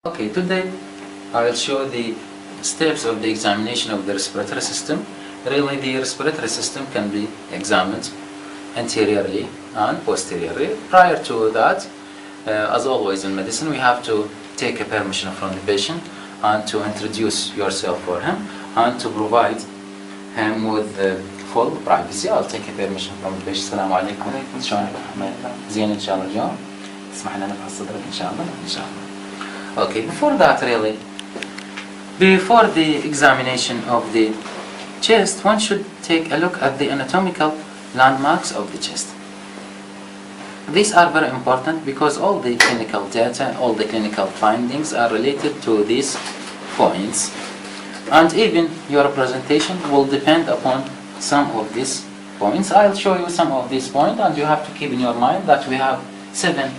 Okay, today I will show the steps of the examination of the respiratory system. Really, the respiratory system can be examined anteriorly and posteriorly. Prior to that, as always in medicine, we have to take a permission from the patient and to introduce yourself for him and to provide him with full privacy. I'll take a permission from the patient. السلام عليكم. شلونك؟ زين إن شاء الله اليوم. تسمح لنا نفحص صدرك إن شاء الله. إن شاء الله. Okay, before that really, before the examination of the chest, one should take a look at the anatomical landmarks of the chest. These are very important because all the clinical data, all the clinical findings are related to these points, and even your presentation will depend upon some of these points. I'll show you some of these points, and you have to keep in your mind that we have 7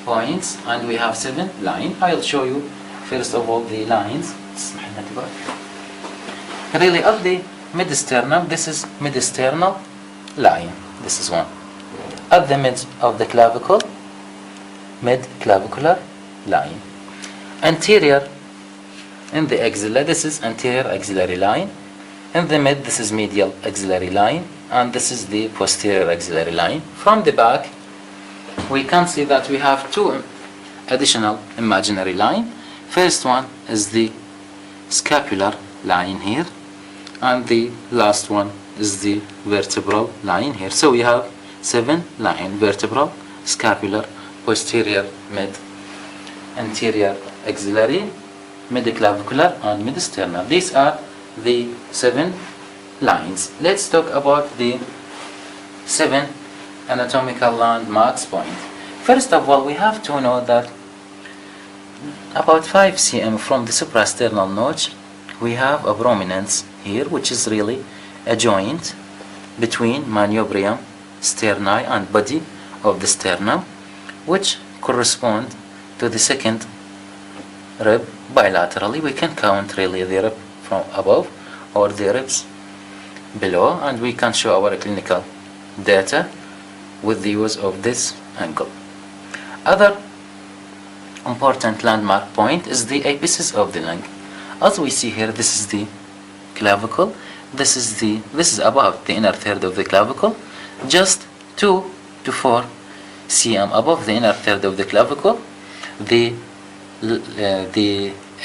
points and we have 7 lines. I'll show you first of all the lines. Really at the mid-sternum, this is mid-sternal line. This is one. At the mid of the clavicle, mid-clavicular line. Anterior in the axilla, this is anterior axillary line. In the mid, this is medial axillary line, and this is the posterior axillary line. From the back, we can see that we have 2 additional imaginary lines. First one is the scapular line here, and the last one is the vertebral line here. So we have 7 lines: vertebral, scapular, posterior, mid, anterior axillary, mid-clavicular, and mid-sternal. These are the 7 lines. Let's talk about the 7 anatomical landmarks point. First of all, we have to know that about 5 cm from the suprasternal notch, we have a prominence here, which is really a joint between manubrium sterni and body of the sternum, which correspond to the second rib bilaterally. We can count really the rib from above or the ribs below, and we can show our clinical data with the use of this angle. Other important landmark point is the apices of the lung. As we see here, this is the clavicle. This is about the inner third of the clavicle, just 2 to 4 cm above the inner third of the clavicle. The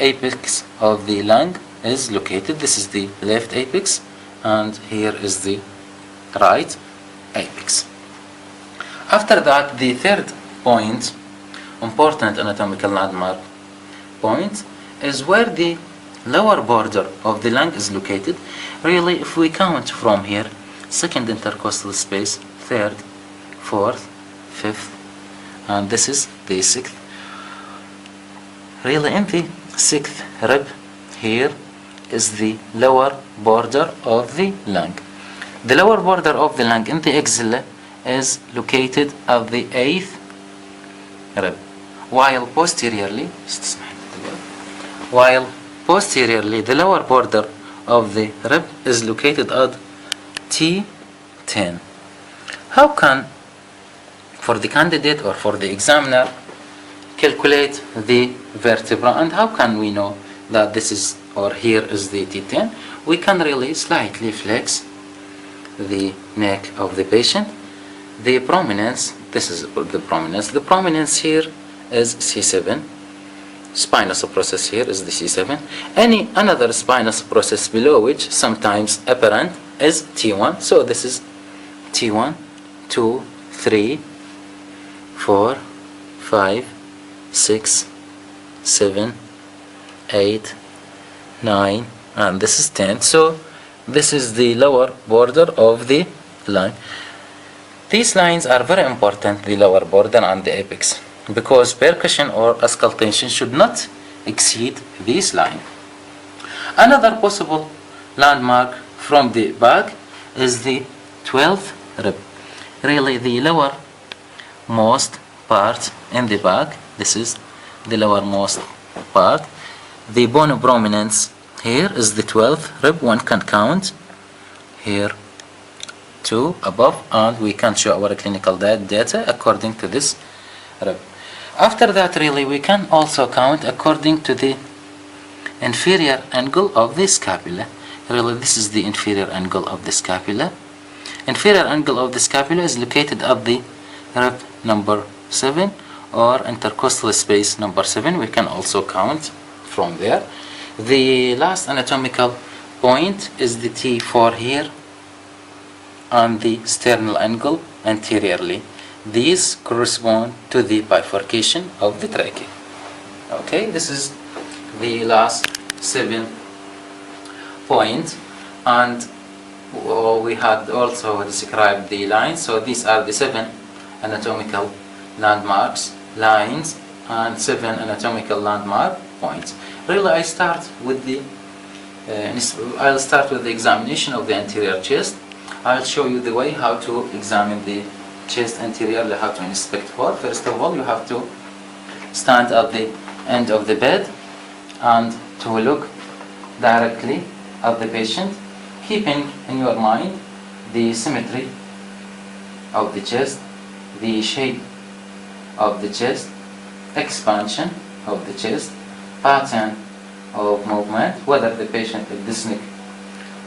apex of the lung is located. This is the left apex, and here is the right apex. After that, the third point, important anatomical landmark point, is where the lower border of the lung is located. Really, if we count from here, second intercostal space, third, fourth, fifth, and this is the 6th. Really, in the 6th rib, here is the lower border of the lung. The lower border of the lung in the axilla is located at the 8th rib, while posteriorly the lower border of the rib is located at T10. How can, for the candidate or for the examiner, calculate the vertebra, and how can we know that this is or here is the T10? We can really slightly flex the neck of the patient. The prominence, this is the prominence. The prominence here is C7. Spinous process here is the C7. Another spinous process below which sometimes apparent is T1. So this is T1, 2, 3, 4, 5, 6, 7, 8, 9, and this is 10. So this is the lower border of the lung. These lines are very important, the lower border and the apex, because percussion or auscultation should not exceed this line. Another possible landmark from the back is the 12th rib. Really, the lowermost part in the back, this is the lowermost part. The bone of prominence here is the 12th rib. One can count here 2 above, and we can show our clinical data according to this rib. After that, really, we can also count according to the inferior angle of the scapula. Really, this is the inferior angle of the scapula. Inferior angle of the scapula is located at the rib number 7 or intercostal space number 7. We can also count from there. The last anatomical point is the T4 here and the sternal angle anteriorly. These correspond to the bifurcation of the trachea. Okay, this is the last 7 points, and we had also described the lines. So these are the 7 anatomical landmarks, lines, and 7 anatomical landmark points. Really, I'll start with the examination of the anterior chest. I'll show you the way how to examine the chest anteriorly, how to inspect for. First of all, you have to stand at the end of the bed and to look directly at the patient, keeping in your mind the symmetry of the chest, the shape of the chest, expansion of the chest, pattern of movement, whether the patient is dyspneic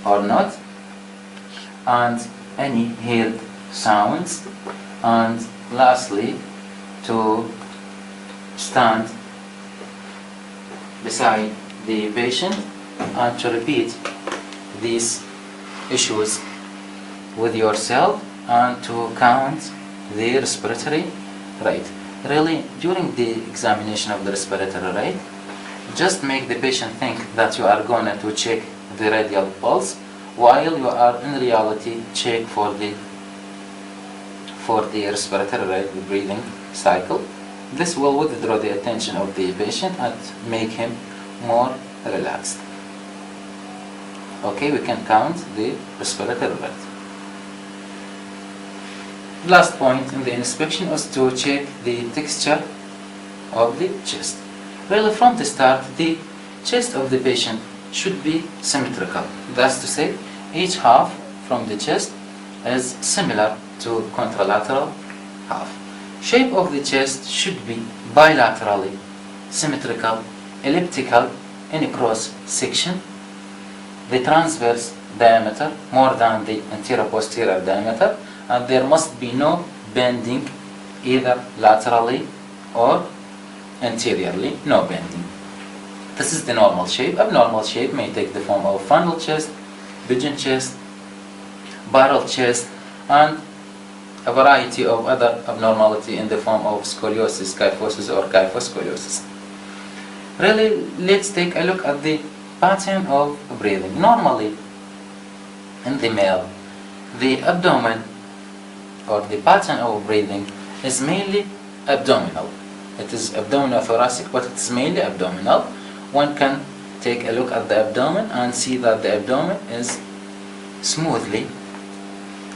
or not, and any heard sounds, and lastly to stand beside the patient and to repeat these issues with yourself and to count the respiratory rate. Really, during the examination of the respiratory rate, just make the patient think that you are going to check the radial pulse, while you are in reality check for the respiratory rate, the breathing cycle. This will withdraw the attention of the patient and make him more relaxed. Okay, we can count the respiratory rate. Last point in the inspection is to check the texture of the chest. Really, from the start, the chest of the patient should be symmetrical. That's to say, each half from the chest is similar to contralateral half. Shape of the chest should be bilaterally symmetrical, elliptical in a cross section. The transverse diameter more than the anterior-posterior diameter, and there must be no bending either laterally or anteriorly, no bending. This is the normal shape. Abnormal shape may take the form of funnel chest, pigeon chest, barrel chest, and a variety of other abnormality in the form of scoliosis, kyphosis, or kyphoscoliosis. Really, let's take a look at the pattern of breathing. Normally, in the male, the abdomen or the pattern of breathing is mainly abdominal. It is abdominothoracic, but it's mainly abdominal. One can take a look at the abdomen and see that the abdomen is smoothly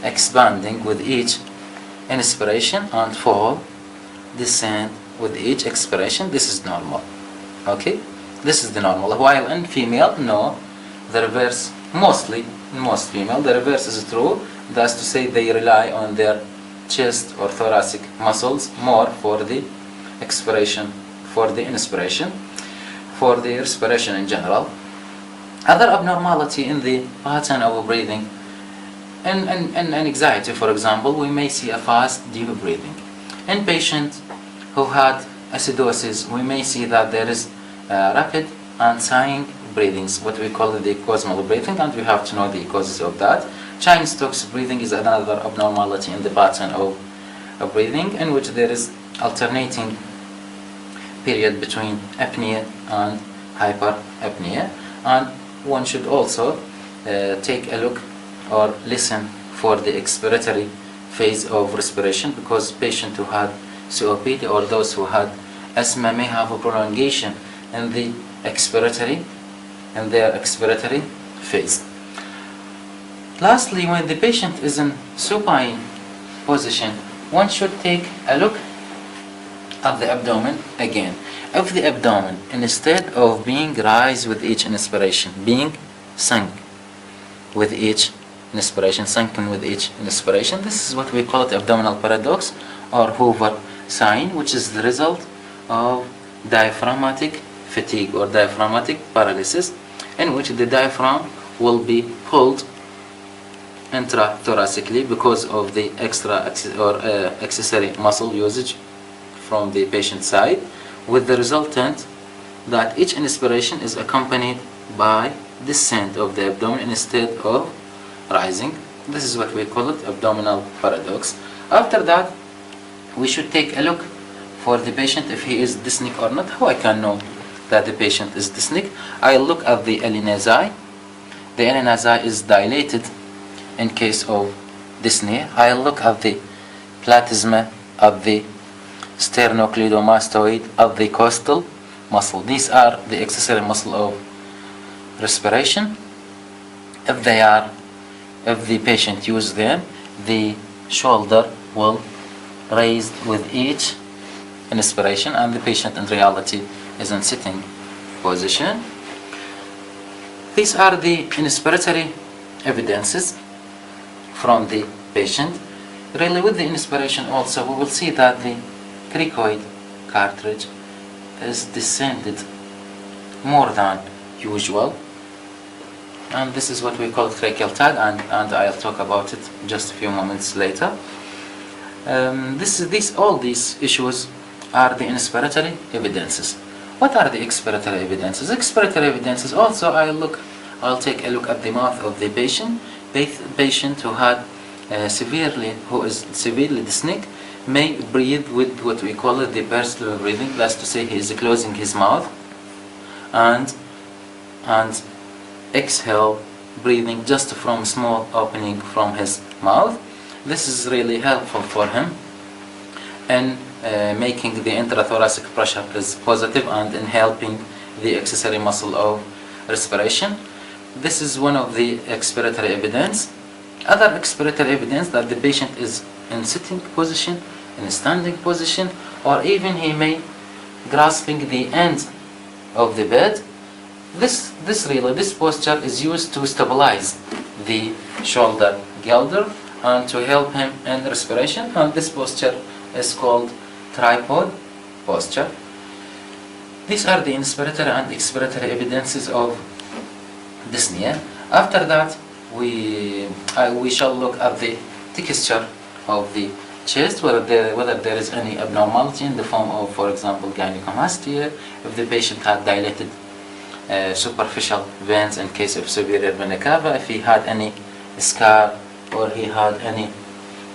expanding with each inspiration and fall, descend with each expiration. This is normal. Okay, this is the normal. While in female, no, the reverse. Mostly in most female, the reverse is true. That's to say, they rely on their chest or thoracic muscles more for the expiration, for the inspiration, for the respiration in general. Other abnormality in the pattern of breathing, in anxiety, for example, we may see a fast, deep breathing. In patients who had acidosis, we may see that there is rapid and sighing breathings, what we call the cosmal breathing, and we have to know the causes of that. Chinese tox breathing is another abnormality in the pattern of breathing, in which there is alternating period between apnea and hyperapnea. And one should also take a look or listen for the expiratory phase of respiration, because patients who had COPD or those who had asthma may have a prolongation in the expiratory, in their expiratory phase. Lastly, when the patient is in supine position, one should take a look at the abdomen again. If the abdomen, instead of being raised with each inspiration, being sunk with each inspiration, sunken with each inspiration, this is what we call it abdominal paradox or Hoover sign, which is the result of diaphragmatic fatigue or diaphragmatic paralysis, in which the diaphragm will be pulled intrathoracically because of the accessory muscle usage from the patient side, with the resultant that each inspiration is accompanied by descent of the abdomen instead of rising. This is what we call it abdominal paradox. After that, we should take a look for the patient if he is dyspneic or not. How I can know that the patient is dyspneic? I look at the L-nasal. The L-nasal is dilated in case of dyspnea. I look at the platysma of the sternocleidomastoid of the costal muscle. These are the accessory muscle of respiration. If the patient uses them, the shoulder will raise with each inspiration, and the patient in reality is in sitting position. These are the inspiratory evidences from the patient. Really, with the inspiration also, we will see that the cricoid cartilage is descended more than usual, and this is what we call tracheal tag, and I'll talk about it just a few moments later. All these issues are the inspiratory evidences. What are the expiratory evidences? Expiratory evidences also, I'll take a look at the mouth of the patient. Patient who is severely dyspneic may breathe with what we call it the pursed breathing. That's to say, he is closing his mouth and exhale, breathing just from small opening from his mouth. This is really helpful for him in making the intrathoracic pressure is positive and in helping the accessory muscle of respiration. This is one of the expiratory evidence. Other expiratory evidence that the patient is in sitting position, in standing position, or even he may grasping the end of the bed. This posture is used to stabilize the shoulder girdle and to help him in respiration, and this posture is called tripod posture. These are the inspiratory and expiratory evidences of dyspnea. After that, we shall look at the texture of the chest, whether there is any abnormality in the form of, for example, gynecomastia, if the patient had dilated superficial veins in case of superior vena cava, if he had any scar or he had any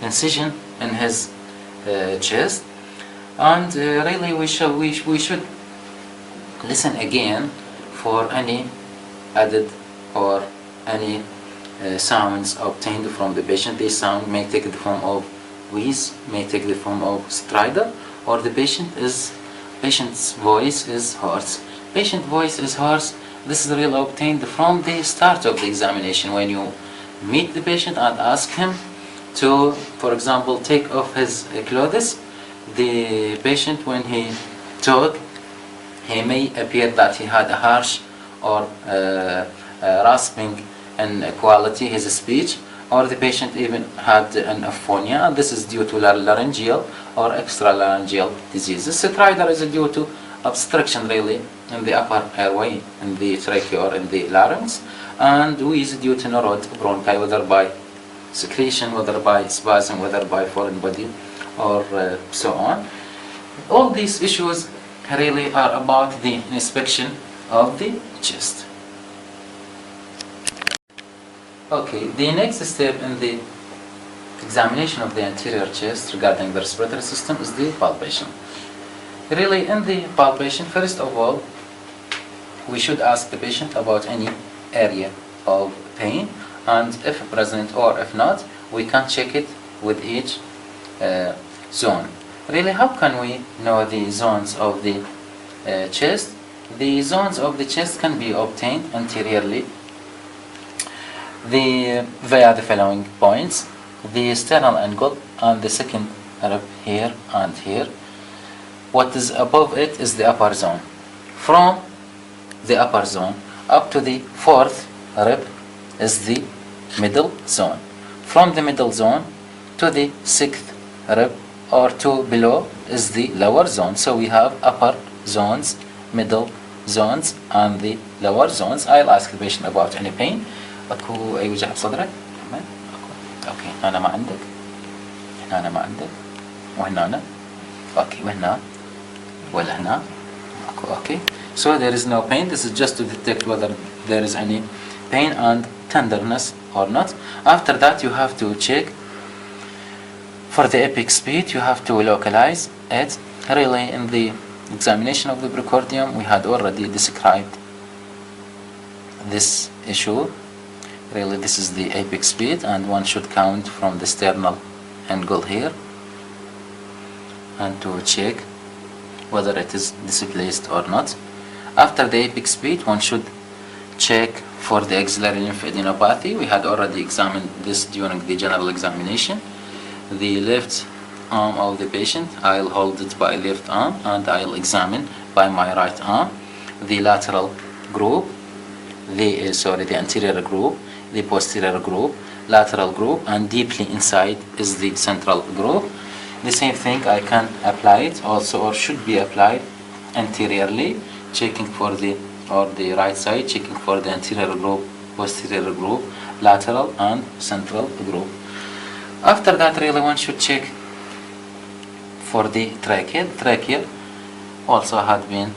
incision in his chest. And really we should listen again for any added or any sounds obtained from the patient. This sound may take the form of wheeze, may take the form of stridor, or the patient's voice is hoarse. Patient voice is hoarse. This is really obtained from the start of the examination, when you meet the patient and ask him to, for example, take off his clothes. The patient, when he talk, he may appear that he had a harsh or rasping in quality his speech, or the patient even had an aphonia, and this is due to laryngeal or extralaryngeal diseases. Stridor is due to obstruction really in the upper airway, in the trachea or in the larynx, and wheeze due to narrowed bronchi, whether by secretion, whether by spasm, whether by foreign body, or so on. All these issues really are about the inspection of the chest. Okay, the next step in the examination of the anterior chest regarding the respiratory system is the palpation. Really, in the palpation, first of all, we should ask the patient about any area of pain, and if present or if not, we can check it with each zone. Really, how can we know the zones of the chest? The zones of the chest can be obtained anteriorly via the following points: the sternal angle and the second rib here and here. What is above it is the upper zone. From the upper zone up to the fourth rib is the middle zone. From the middle zone to the sixth rib or 2 below is the lower zone. So we have upper zones, middle zones, and the lower zones. I'll ask the patient about any pain. اكو اي وجع بصدرك؟ تمام. اوكي هنا ما عندك، هنا ما عندك، وهنا اوكي، وهنا ولا هنا اكو. اوكي. So there is no pain. This is just to detect whether there is any pain and tenderness or not. After that you have to check for the epic speed. You have to localize it. Really, in the examination of the precordium we had already described this issue. Really, this is the epic speed, and one should count from the sternal angle here and to check whether it is displaced or not. After the epic speed, one should check for the axillary lymphadenopathy. We had already examined this during the general examination. The left arm of the patient, I'll hold it by left arm and I'll examine by my right arm the lateral group, the anterior group, the posterior group, lateral group, and deeply inside is the central group. The same thing I can apply it also, or should be applied anteriorly, checking for the right side, checking for the anterior group, posterior group, lateral and central group. After that, really one should check for the trachea. The trachea also had been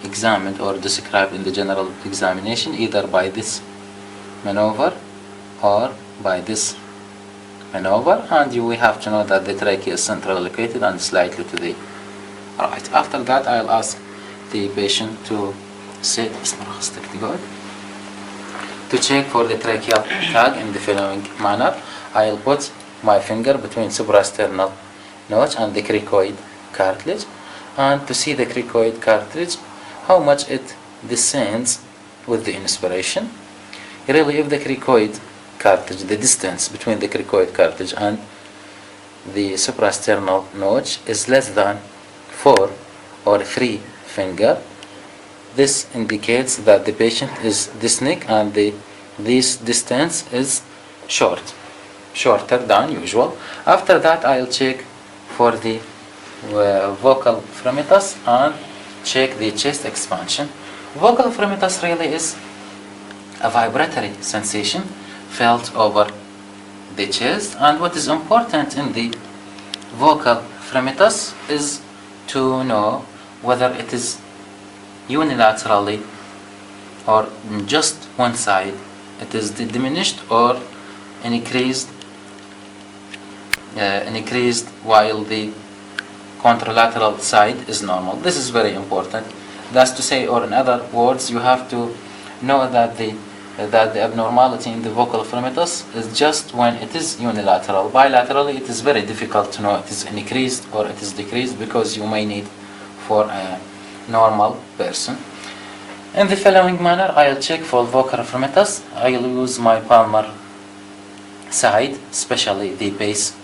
examined or described in the general examination, either by this maneuver or by this maneuver, and we have to know that the trachea is centrally located and slightly to the right. After that, I'll ask the patient to sit to check for the tracheal tag in the following manner. I'll put my finger between suprasternal notch and the cricoid cartilage, and to see the cricoid cartilage, how much it descends with the inspiration. Really, if the cricoid cartilage, the distance between the cricoid cartilage and the suprasternal notch is less than 4 or 3 finger, this indicates that the patient is dyspneic and this distance is shorter than usual. After that, I'll check for the vocal fremitus and check the chest expansion. Vocal fremitus really is a vibratory sensation felt over the chest, and what is important in the vocal fremitus is to know whether it is unilaterally or just one side, it is diminished or increased while the contralateral side is normal. This is very important. That's to say, or in other words, you have to know that the abnormality in the vocal fremitus is just when it is unilateral. Bilaterally, it is very difficult to know it is increased or it is decreased, because you may need for a normal person. In the following manner, I'll check for vocal fremitus. I'll use my palmar side, especially the base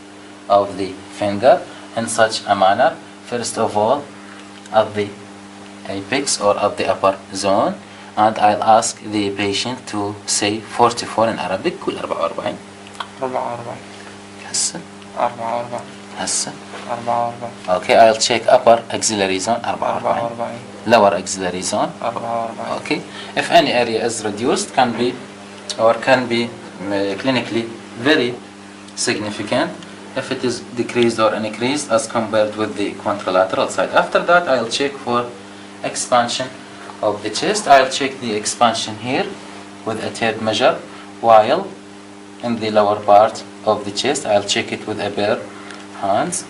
of the finger, in such a manner. First of all, at the apex or at the upper zone, and I'll ask the patient to say 44 in Arabic. كل 44 هسه 44 هسه 44. Okay, I'll check upper axillary zone 44, lower axillary zone 44. Okay, if any area is reduced, can be clinically very significant if it is decreased or increased as compared with the contralateral side. After that, I'll check for expansion of the chest. I'll check the expansion here with a tape measure, while in the lower part of the chest I'll check it with a bare hands.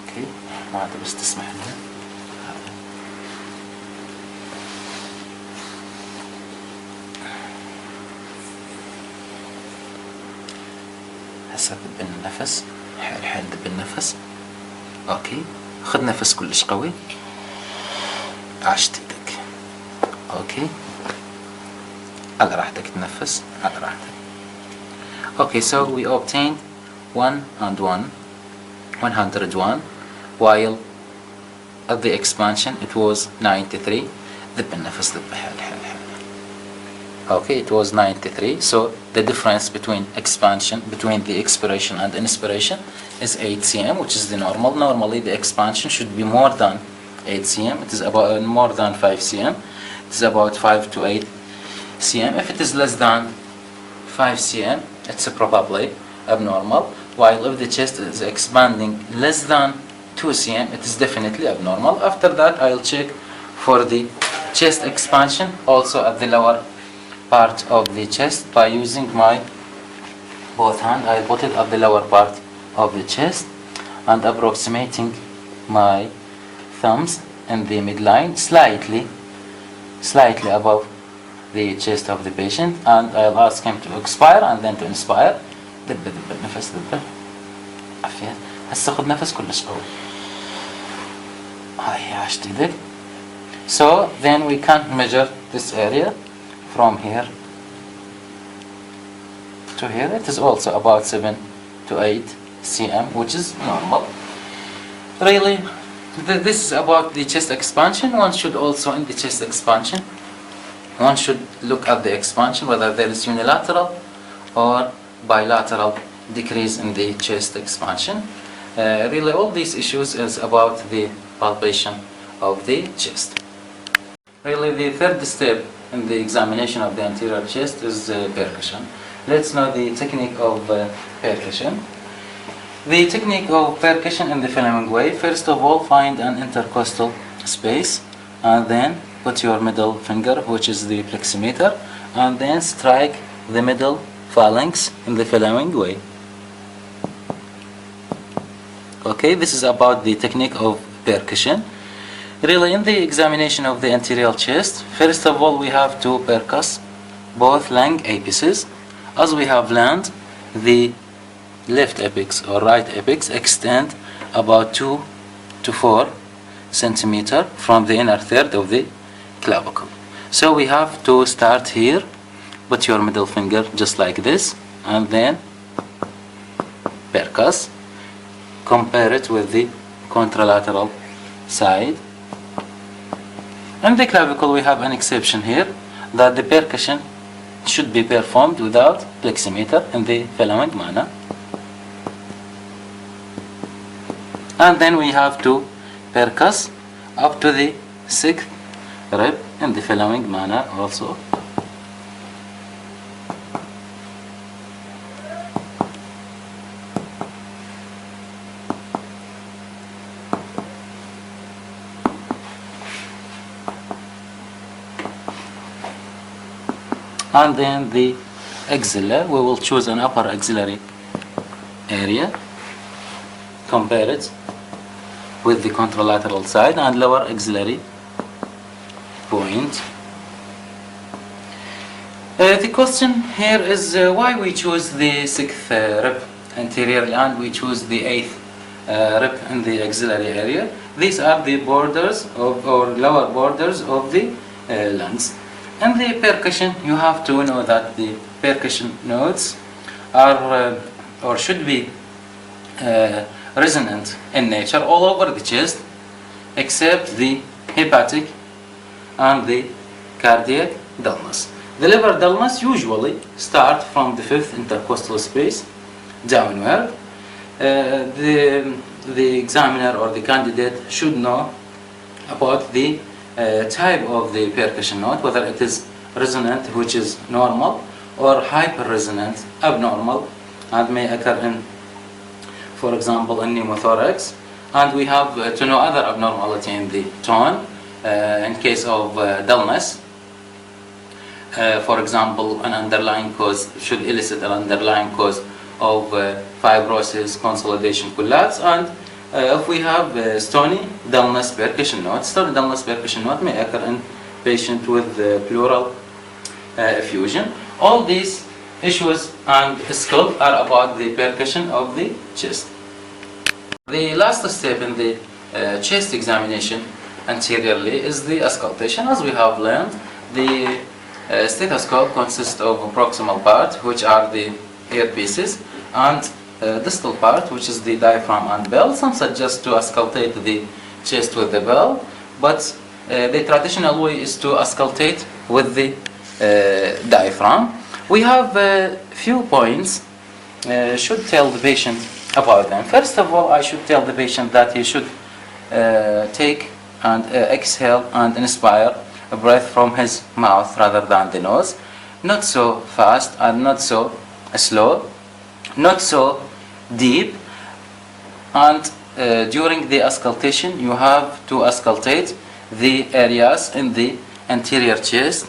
Okay, ما عاد بس تسمح لنا. هسه دب النفس، حيل دب النفس. اوكي، خذ نفس كلش قوي. عشت ايدك. اوكي، على راحتك تنفس، على راحتك. Okay, so we obtained 101, while at the expansion it was 93. ذب النفس، ذب حيل حيل حيل. Okay, it was 93. So the difference between expansion, between the expiration and inspiration is 8 cm, which is the normal. Normally the expansion should be more than 8 cm. It is about more than 5 cm. It is about 5 to 8 cm. If it is less than 5 cm, it's probably abnormal. While if the chest is expanding less than 2 cm, it is definitely abnormal. After that, I'll check for the chest expansion also at the lower part of the chest by using my both hand. I put it at the lower part of the chest and approximating my thumbs in the midline slightly above the chest of the patient, and I'll ask him to expire and then to inspire. دب نفس دب عافية. هسه خذ نفس كلش قوي. هاي عشتي دب. So then we can measure this area from here to here. It is also about 7 to 8 cm, which is normal. Really, this is about the chest expansion. One should also, in the chest expansion, one should look at the expansion, whether there is unilateral or bilateral decrease in the chest expansion. Really, all these issues is about the palpation of the chest. Really, the third step in the examination of the anterior chest is percussion. Let's know the technique of percussion. The technique of percussion in the following way. First of all, find an intercostal space and then put your middle finger, which is the pleximeter, and then strike the middle phalanx in the following way. Okay, this is about the technique of percussion. Really, in the examination of the anterior chest, first of all we have to percuss both lung apices. As we have learned, the left apex or right apex extend about 2 to 4 centimeter from the inner third of the clavicle. So we have to start here, put your middle finger just like this, and then percuss. Compare it with the contralateral side. In the clavicle we have an exception here, that the percussion should be performed without pleximeter in the following manner. And then we have to percuss up to the 6th rib in the following manner also. And then the axilla, we will choose an upper axillary area, compare it with the contralateral side, and lower axillary point. The question here is why we choose the 6th rib anteriorly and we choose the 8th rib in the axillary area. These are the borders of, or lower borders of the lungs. In the percussion, you have to know that the percussion notes are or should be resonant in nature all over the chest, except the hepatic and the cardiac dullness. The liver dullness usually start from the 5th intercostal space downward. The examiner or the candidate should know about the type of the percussion note, whether it is resonant, which is normal, or hyper-resonant, abnormal, and may occur in, for example, in pneumothorax. And we have to know other abnormality in the tone in case of dullness. For example, an underlying cause should elicit an underlying cause of fibrosis, consolidation, collapse, and if we have stony dullness percussion note, stony dullness percussion note may occur in patient with pleural effusion. All these issues and skill are about the percussion of the chest. The last step in the chest examination anteriorly is the auscultation. As we have learned, the stethoscope consists of a proximal part, which are the earpieces, and distal part, which is the diaphragm and bell. Some suggest to auscultate the chest with the bell, but the traditional way is to auscultate with the diaphragm. We have a few points should tell the patient about them. First of all, I should tell the patient that he should take and exhale and inspire a breath from his mouth rather than the nose. Not so fast and not so slow, not so deep. And during the auscultation, you have to auscultate the areas in the anterior chest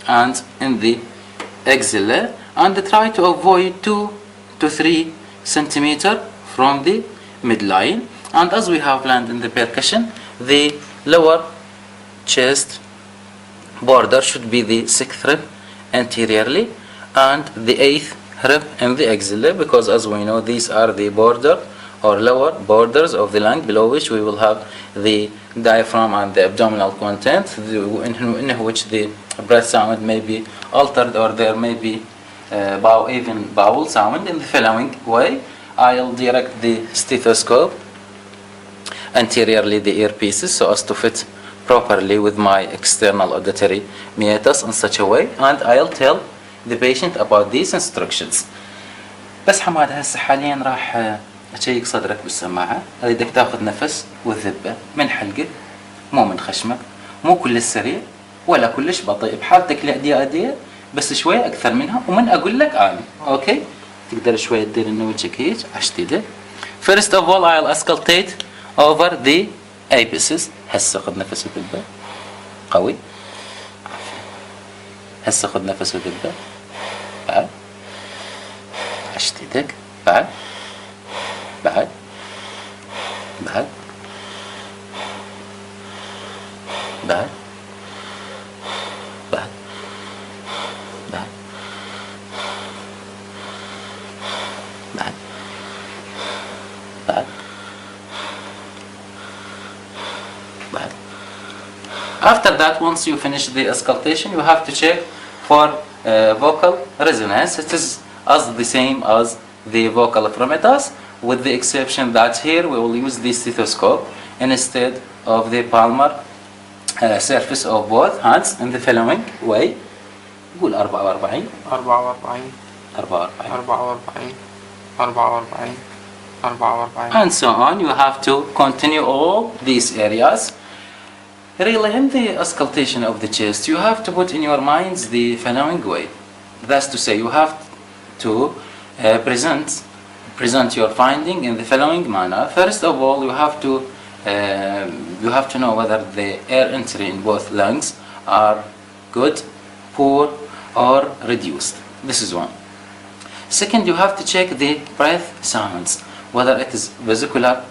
and in the axilla, and try to avoid 2 to 3 centimeter from the midline. And as we have learned in the percussion, the lower chest border should be the 6th rib anteriorly and the 8th rib in the axilla, because as we know, these are the border or lower borders of the lung, below which we will have the diaphragm and the abdominal content, in which the breath sound may be altered, or there may be even bowel sound. In the following way, I'll direct the stethoscope anteriorly, the earpieces, so as to fit properly with my external auditory meatus in such a way, and I'll tell the patient about these instructions. بس حماد هسه حاليا راح أشيك صدرك بالسماعة. أريدك تاخذ نفس وذبة من حلقك، مو من خشمك، مو كل السريع ولا كلش بطيء، بحالتك الاعتيادية بس شوية أكثر منها، ومن أقول لك أنا أوكي تقدر شوية تدير إنه وجهك هيك عشتيده. First of all, I'll auscultate over the apices. هسه خذ نفس وذبة قوي. هسه خذ نفس وذبة. بعد عشتيدك. بعد بعد بعد بعد بعد بعد بعد بعد بعد. After that, once you finish the auscultation, you have to check for vocal resonance. It is as the same as the vocal affirmatus, with the exception that here we will use the stethoscope instead of the palmar surface of both hands in the following way. قول 44 44 44 44 44 and so on. You have to continue all these areas. Really, in the auscultation of the chest, you have to put in your minds the following way. That's to say, you have to present your finding in the following manner. First of all, you have to know whether the air entry in both lungs are good, poor, or reduced. This is one. Second, you have to check the breath sounds, whether it is vesicular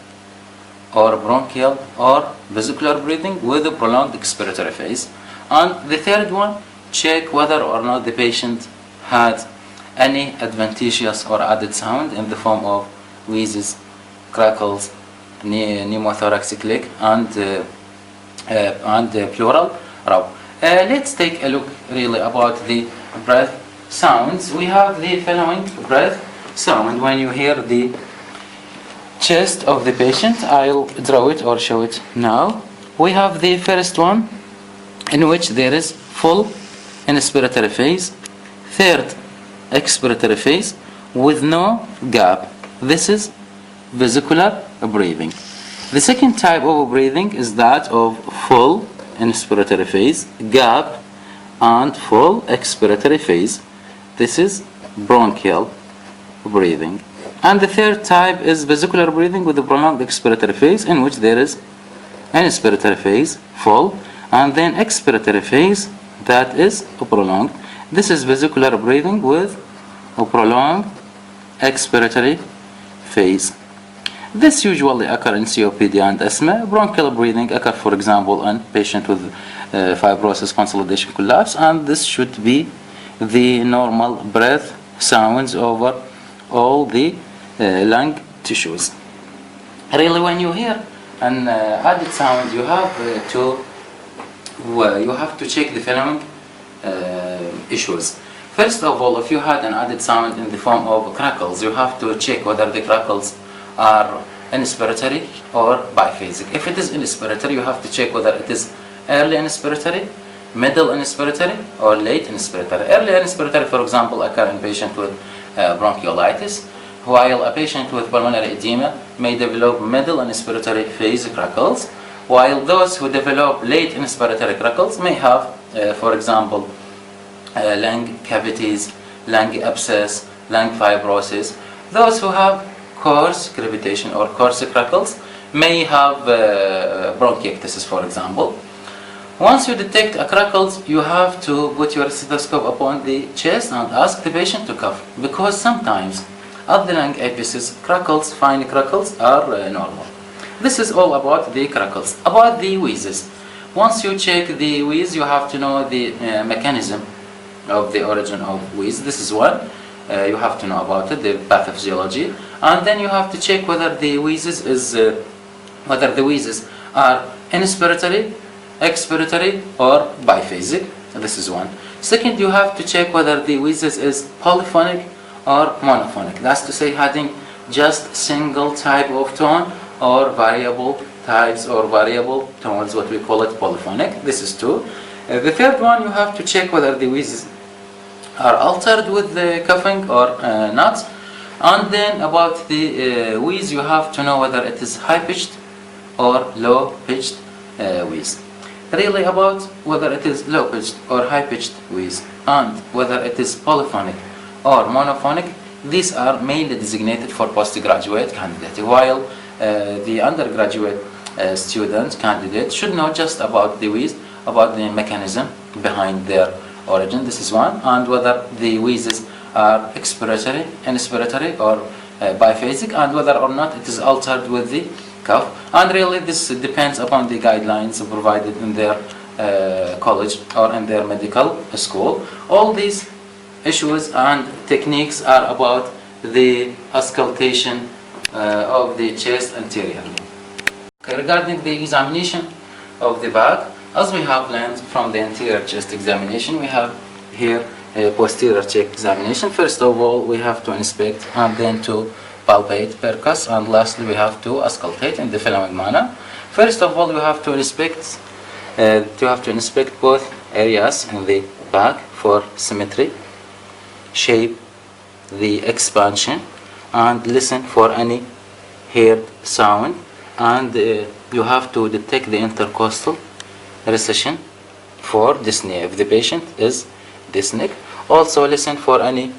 or bronchial or vesicular breathing with a prolonged expiratory phase. And the third one, check whether or not the patient had any adventitious or added sound in the form of wheezes, crackles, pneumothoracic leak, and pleural row. Let's take a look really about the breath sounds. We have the following breath sound. When you hear the chest of the patient, I'll draw it or show it now. We have the first one, in which there is full inspiratory phase, third expiratory phase with no gap. This is vesicular breathing. The second type of breathing is that of full inspiratory phase, gap, and full expiratory phase. This is bronchial breathing. And the third type is vesicular breathing with a prolonged expiratory phase, in which there is an inspiratory phase, full, and then expiratory phase that is prolonged. This is vesicular breathing with a prolonged expiratory phase. This usually occurs in COPD and asthma. Bronchial breathing occurs, for example, in patient with fibrosis, consolidation, collapse, and this should be the normal breath sounds over all the lung tissues. Really, when you hear an added sound, you have to check the following issues. First of all, if you had an added sound in the form of crackles, you have to check whether the crackles are inspiratory or biphasic. If it is inspiratory, you have to check whether it is early inspiratory, middle inspiratory or late inspiratory. Early inspiratory, for example, occur in patient with bronchiolitis, while a patient with pulmonary edema may develop middle inspiratory phase crackles, while those who develop late inspiratory crackles may have, for example, lung cavities, lung abscess, lung fibrosis. Those who have coarse crepitation or coarse crackles may have bronchiectasis, for example. Once you detect a crackles, you have to put your stethoscope upon the chest and ask the patient to cough, because sometimes at the lung apices, crackles, fine crackles are normal. This is all about the crackles. About the wheezes, once you check the wheeze, you have to know the mechanism of the origin of wheeze. This is one. You have to know about it, the pathophysiology, and then you have to check whether the wheezes are inspiratory, expiratory, or biphasic. This is one. Second, you have to check whether the wheezes is polyphonic or monophonic. That's to say, having just single type of tone or variable types or variable tones, what we call it polyphonic. This is two. The third one, you have to check whether the wheezes are altered with the coughing or not. And then about the wheeze, you have to know whether it is high-pitched or low-pitched wheeze. Really about whether it is low-pitched or high-pitched wheeze and whether it is polyphonic or monophonic, these are mainly designated for postgraduate candidate, while the undergraduate student candidate should know just about the wheeze, about the mechanism behind their origin. This is one, and whether the wheezes are expiratory, inspiratory, or biphasic, and whether or not it is altered with the cough. And really this depends upon the guidelines provided in their college or in their medical school. All these issues and techniques are about the auscultation of the chest anterior. Okay, regarding the examination of the back, as we have learned from the anterior chest examination, we have here a posterior check examination. First of all, we have to inspect and then to palpate, percuss, and lastly we have to auscultate in the following manner. First of all, you have to inspect both areas in the back for symmetry, shape, the expansion, and listen for any heard sound, and you have to detect the intercostal recession for dyspnea if the patient is dyspneic. Also listen for any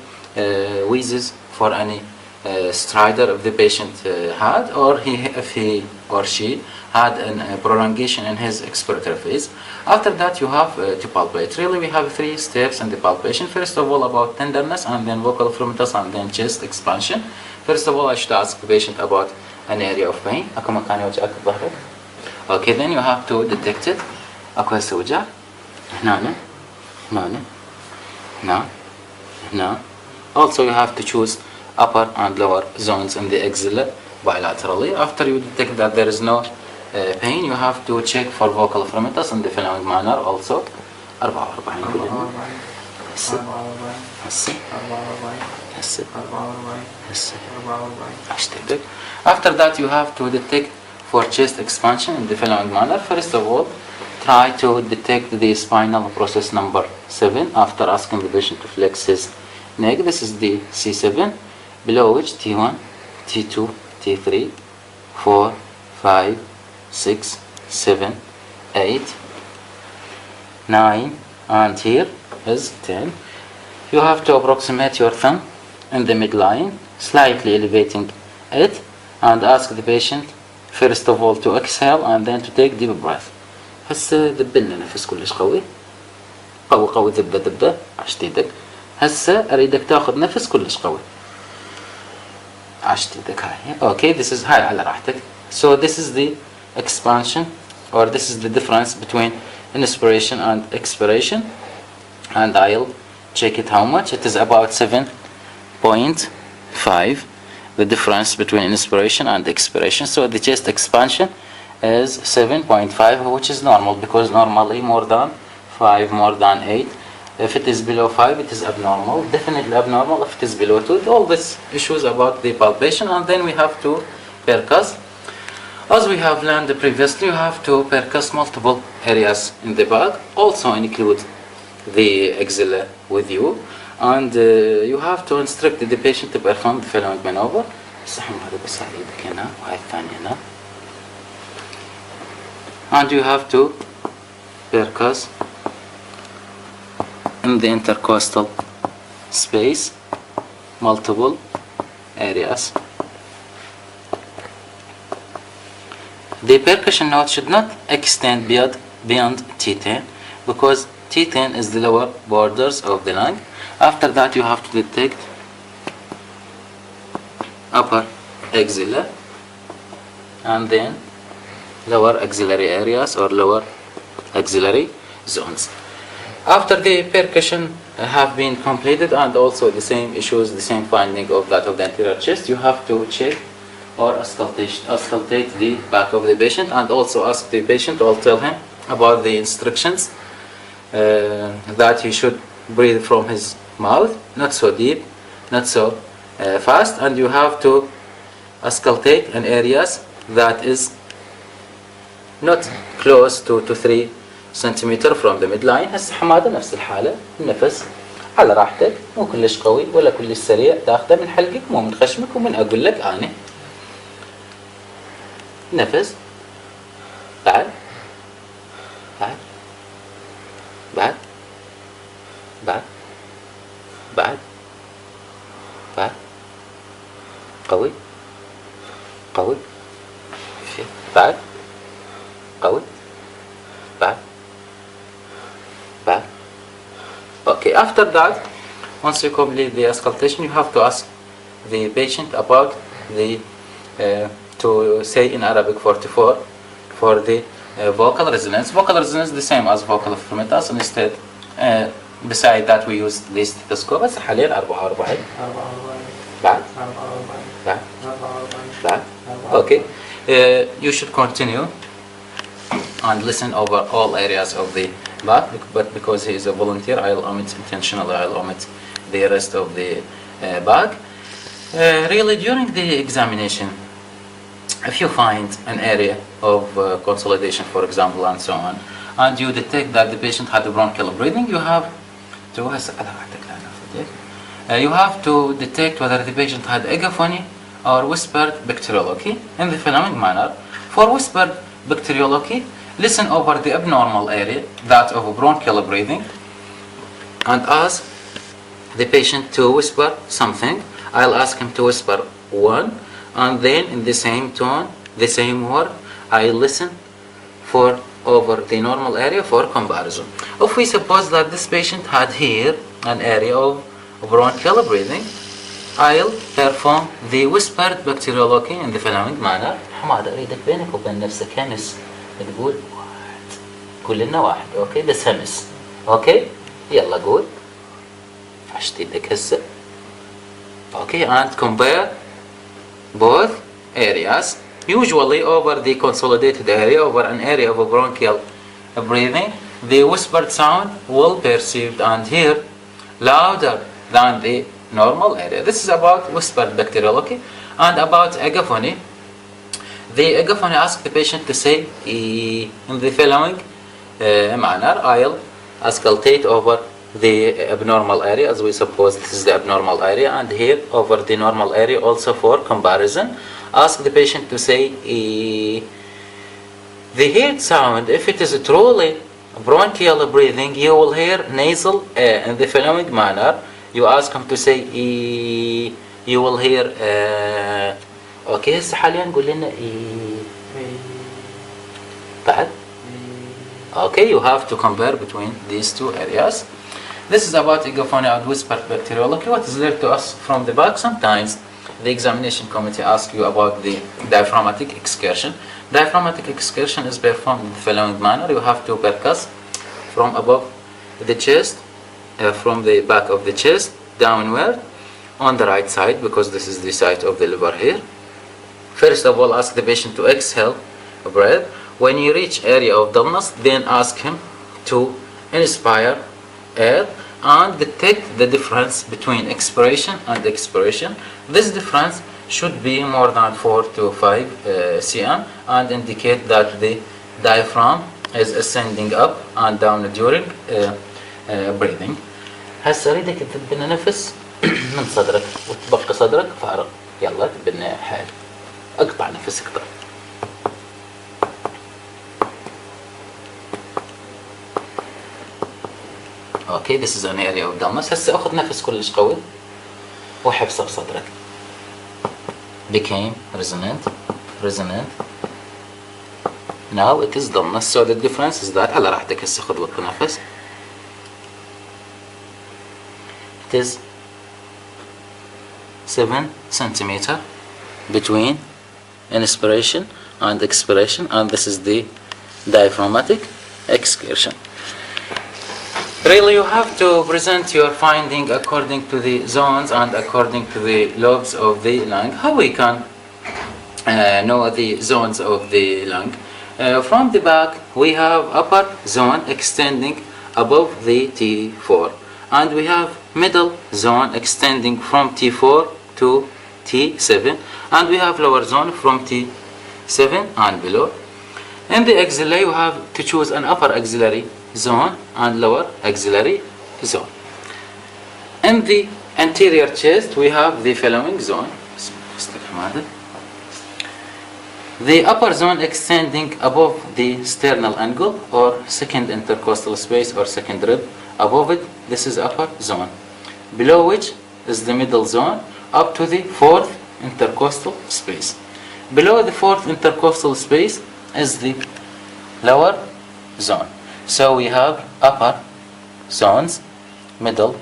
wheezes, for any stridor if the patient had, or if he or she had a prolongation in his expiratory phase. After that you have to palpate. Really we have 3 steps in the palpation. First of all about tenderness, and then vocal fromitus, and then chest expansion. First of all I should ask the patient about an area of pain. Okay, then you have to detect it. اكو هسه وجع هنا هنا هنا هنا. Also you have to choose upper and lower zones in the axilla bilaterally. After you detect that there is no pain, you have to check for vocal fromitus in the following manner also. 44 هسه هسه هسه هسه اشتبك. After that you have to detect for chest expansion in the following manner. First of all, try to detect the spinal process number 7 after asking the patient to flex his neck. This is the C7, below which T1, T2, T3, 4, 5, 6, 7, 8, 9, and here is 10. You have to approximate your thumb in the midline, slightly elevating it, and ask the patient first of all to exhale and then to take deep breath. هسه دبلنا نفس كلش قوي قوي قوي، ذبه ذبه عشت ايدك. هسه اريدك تاخذ نفس كلش قوي عشت ايدك. هاي اوكي، this is هاي على راحتك. So this is the expansion, or this is the difference between inspiration and expiration, and I'll check it how much. It is about 7.5, the difference between inspiration and expiration. So the chest expansion is 7.5, which is normal, because normally more than 5, more than 8. If it is below 5, it is abnormal, definitely abnormal if it is below 2. All these issues about the palpation, and then we have to percuss. As we have learned previously, you have to percuss multiple areas in the back, also include the axilla with you, and you have to instruct the patient to perform the following maneuver. And you have to percuss in the intercostal space multiple areas. The percussion note should not extend beyond T10 because T10 is the lower borders of the lung. After that you have to detect upper axilla and then lower axillary areas or lower axillary zones. After the percussion have been completed and also the same issues, the same finding of that of the anterior chest, you have to check or auscultate the back of the patient and also ask the patient or tell him about the instructions that he should breathe from his mouth, not so deep, not so fast, and you have to auscultate in areas that is not close to 3 centimeter from the midline. هسه حماده نفس الحالة، النفس على راحتك، مو كلش قوي ولا كلش سريع، تاخذه من حلقك مو من خشمك، ومن اقول لك انا نفس بعد بعد بعد بعد بعد بعد قوي قوي بعد قوي بعد بعد. Okay, after that, once you complete the auscultation, you have to ask the patient about the to say in Arabic 44 for the vocal resonance. Vocal resonance is the same as vocal affirmatus, and instead beside that we use the stethoscope. بس حاليا 44 بعد بعد بعد. Okay, you should continue and listen over all areas of the back, but because he is a volunteer, I'll omit intentionally, I'll omit the rest of the back. Really, during the examination, if you find an area of consolidation, for example, and so on, and you detect that the patient had a bronchial breathing, you have to detect whether the patient had agaphony or whispered bacteriology in the following manner. For whispered bacteriology, listen over the abnormal area, that of bronchial breathing, and ask the patient to whisper something. I'll ask him to whisper 1, and then in the same tone, the same word, I listen for over the normal area for comparison. If we suppose that this patient had here an area of bronchial breathing, I'll perform the whispered bacteriology in the following manner. حماد اريدك بينك وبين نفسك همس تقول واحد، كلنا واحد، اوكي بس همس، اوكي يلا قول عشت ايدك هسه، اوكي and compare both areas. Usually over the consolidated area, over an area of a bronchial breathing, the whispered sound will be perceived and heard louder than the normal area. This is about whispered bacteriology. And about agaphony, the agaphony asks the patient to say in the following manner. I'll auscultate over the abnormal area, as we suppose this is the abnormal area, and here over the normal area also for comparison. Ask the patient to say the heard sound. If it is truly bronchial breathing, you will hear nasal in the following manner. You ask him to say you will hear اوكي هسه حاليا قول لنا بعد. Okay, you have to compare between these two areas. This is about agaphony and whispered bacteriology. What is there to us from the back? Sometimes the examination committee asks you about the diaphragmatic excursion. Diaphragmatic excursion is performed in the following manner. You have to percuss from above the chest, from the back of the chest downward on the right side, because this is the site of the liver here. First of all, ask the patient to exhale breath. When you reach area of dullness, then ask him to inspire air and detect the difference between expiration and expiration. This difference should be more than 4 to 5 cm and indicate that the diaphragm is ascending up and down during breathing. هسه اريدك تتبنى نفس من صدرك وتبقي صدرك فارغ. يلا تبنى حال. اقطع نفسك طيب. اوكي this is an area of dumbness. هسه اخذ نفس كلش قوي وحبسه بصدرك. Became resonant. Now it is dumbness. So the difference is that على راحتك هسه خذ وطي نفس. It is 7 centimeter between inspiration and expiration, and this is the diaphragmatic excursion. Really, you have to present your finding according to the zones and according to the lobes of the lung. How we can know the zones of the lung? From the back, we have upper zone extending above the T4, and we have middle zone extending from T4 to T7, and we have lower zone from T7 and below. In the axilla, you have to choose an upper axillary zone and lower axillary zone. In the anterior chest, we have the following zone. The upper zone extending above the sternal angle or second intercostal space or second rib. Above it, this is upper zone. Below which is the middle zone up to the fourth intercostal space. Below the fourth intercostal space is the lower zone. So we have upper zones, middle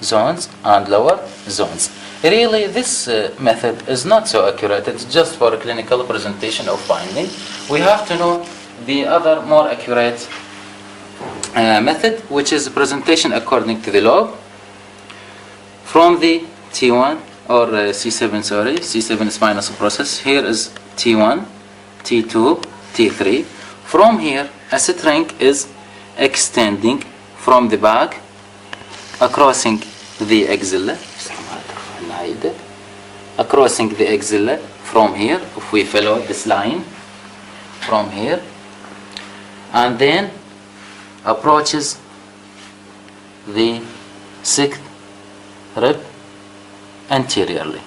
zones and lower zones. Really, this method is not so accurate. It's just for a clinical presentation of finding. We have to know the other more accurate method, which is presentation according to the lobe. From the T1 or C7, sorry, C7 spinous process. Here is T1, T2, T3. From here, a string is extending from the back, crossing the axilla, crossing the axilla from here, if we follow this line, from here, and then approaches the sixth rib anteriorly.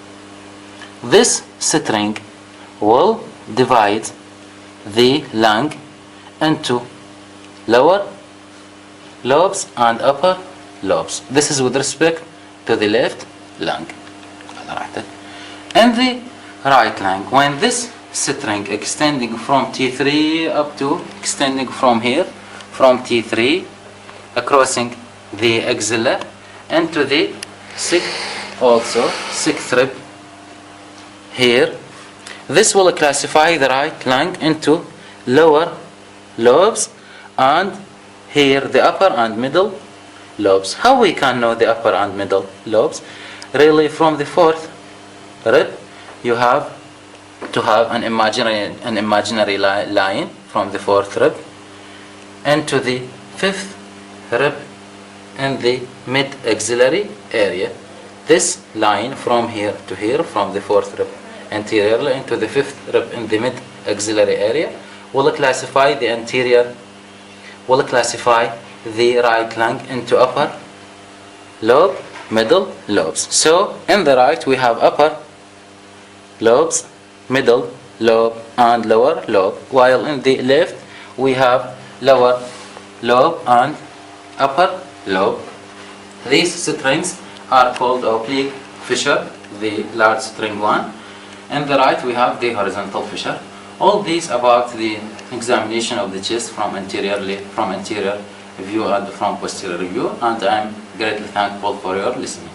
This string will divide the lung into lower lobes and upper lobes. This is with respect to the left lung. In the right lung, when this string extending from T3 up to extending from here, from T3, crossing the axilla into the sixth rib here, this will classify the right lung into lower lobes and here the upper and middle lobes. How we can know the upper and middle lobes? Really, from the fourth rib, you have to have an imaginary line from the fourth rib into the fifth rib in the mid-axillary area. This line from here to here, from the fourth rib anteriorly into the fifth rib in the mid-axillary area, will classify the anterior, will classify the right lung into upper lobe, middle lobes. So in the right we have upper lobes, middle lobe and lower lobe, while in the left we have lower lobe and upper lobe. These strings are called oblique fissure, the large string one. In the right we have the horizontal fissure. All these about the examination of the chest from anterior view and from posterior view, and I am greatly thankful for your listening.